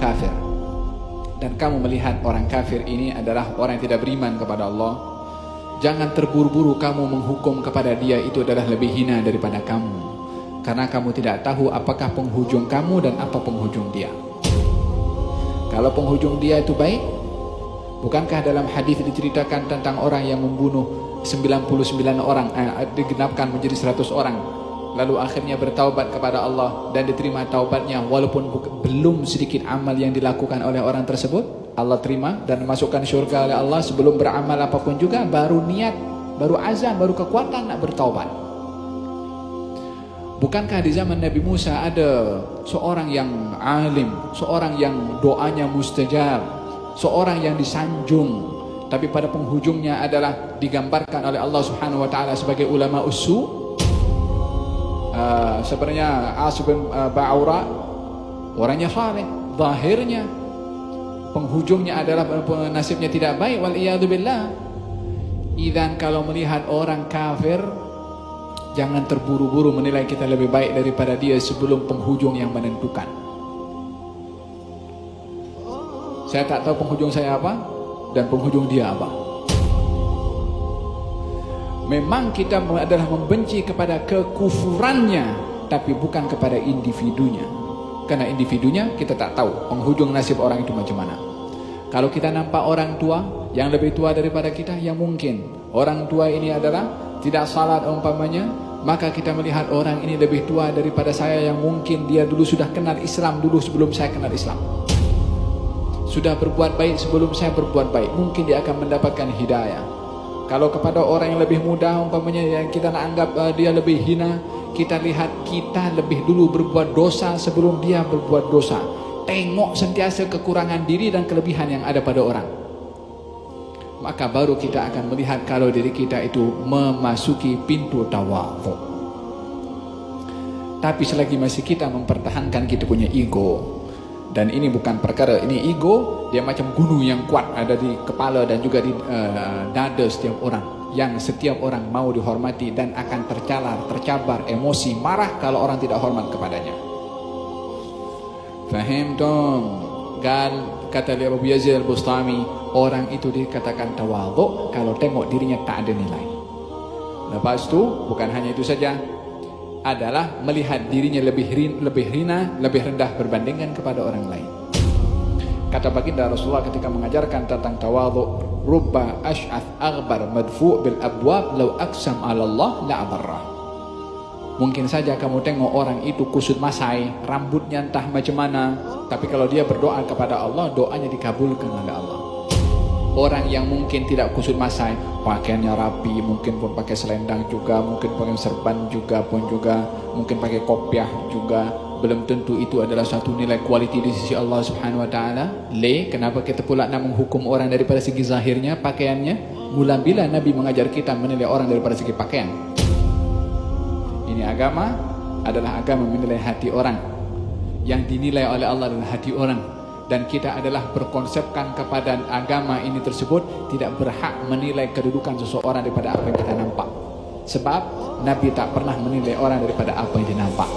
kafir, dan kamu melihat orang kafir ini adalah orang yang tidak beriman kepada Allah, jangan terburu-buru kamu menghukum kepada dia itu adalah lebih hina daripada kamu, karena kamu tidak tahu apakah penghujung kamu dan apa penghujung dia. Kalau penghujung dia itu baik, bukankah dalam hadis diceritakan tentang orang yang membunuh 99 orang, digenapkan menjadi 100 orang, lalu akhirnya bertaubat kepada Allah dan diterima taubatnya, walaupun belum sedikit amal yang dilakukan oleh orang tersebut, Allah terima dan masukkan syurga oleh Allah sebelum beramal apapun juga, baru niat, baru azam, baru kekuatan nak bertaubat. Bukankah di zaman Nabi Musa ada seorang yang alim, seorang yang doanya mustajab, seorang yang disanjung, tapi pada penghujungnya adalah digambarkan oleh Allah Subhanahu wa taala sebagai ulama usu? Sebenarnya As bin Ba'ura orangnya saleh, zahirnya penghujungnya adalah nasibnya tidak baik, wal iyadu billah. Idzan kalau melihat orang kafir, jangan terburu-buru menilai kita lebih baik daripada dia sebelum penghujung yang menentukan. Saya tak tahu penghujung saya apa dan penghujung dia apa. Memang kita adalah membenci kepada kekufurannya, tapi bukan kepada individunya. Karena individunya kita tak tahu penghujung nasib orang itu macam mana. Kalau kita nampak orang tua yang lebih tua daripada kita, yang mungkin orang tua ini adalah tidak salat umpamanya, maka kita melihat orang ini lebih tua daripada saya, yang mungkin dia dulu sudah kenal Islam dulu sebelum saya kenal Islam, sudah berbuat baik sebelum saya berbuat baik, mungkin dia akan mendapatkan hidayah. Kalau kepada orang yang lebih muda umpamanya, yang kita anggap dia lebih hina, kita lihat kita lebih dulu berbuat dosa sebelum dia berbuat dosa. Tengok sentiasa kekurangan diri dan kelebihan yang ada pada orang, maka baru kita akan melihat kalau diri kita itu memasuki pintu tawadhu. Tapi selagi masih kita mempertahankan kita punya ego, dan ini bukan perkara, ini ego, dia macam gunung yang kuat ada di kepala dan juga di dada setiap orang, yang setiap orang mau dihormati dan akan tercabar emosi marah kalau orang tidak hormat kepadanya. Fahim dong? Kata Abu Yazid al-Bustami, orang itu dikatakan tawadhu kalau tengok dirinya tak ada nilai. Lepas itu bukan hanya itu saja, adalah melihat dirinya lebih hina, lebih rendah berbandingkan kepada orang lain. Kata baginda Rasulullah ketika mengajarkan tentang tawadhu, rubba ash'ath aghbar madfu' bil abwab law aqsam 'ala Allah la'abarrah. Mungkin saja kamu tengok orang itu kusut masai, rambutnya entah macam mana, tapi kalau dia berdoa kepada Allah, doanya dikabulkan oleh Allah. Orang yang mungkin tidak kusut masai, pakaiannya rapi, mungkin pun pakai selendang juga, mungkin pakai serban juga, mungkin pakai kopiah juga, belum tentu itu adalah satu nilai kualiti di sisi Allah Subhanahu wa taala. Kenapa kita pula nak menghukum orang daripada segi zahirnya, pakaiannya? Mula bila Nabi mengajar kita menilai orang daripada segi pakaian? Ini agama adalah agama menilai hati orang. Yang dinilai oleh Allah adalah hati orang. Dan kita adalah berkonsepkan kepada agama ini tersebut tidak berhak menilai kedudukan seseorang daripada apa yang kita nampak. Sebab Nabi tak pernah menilai orang daripada apa yang dia nampak.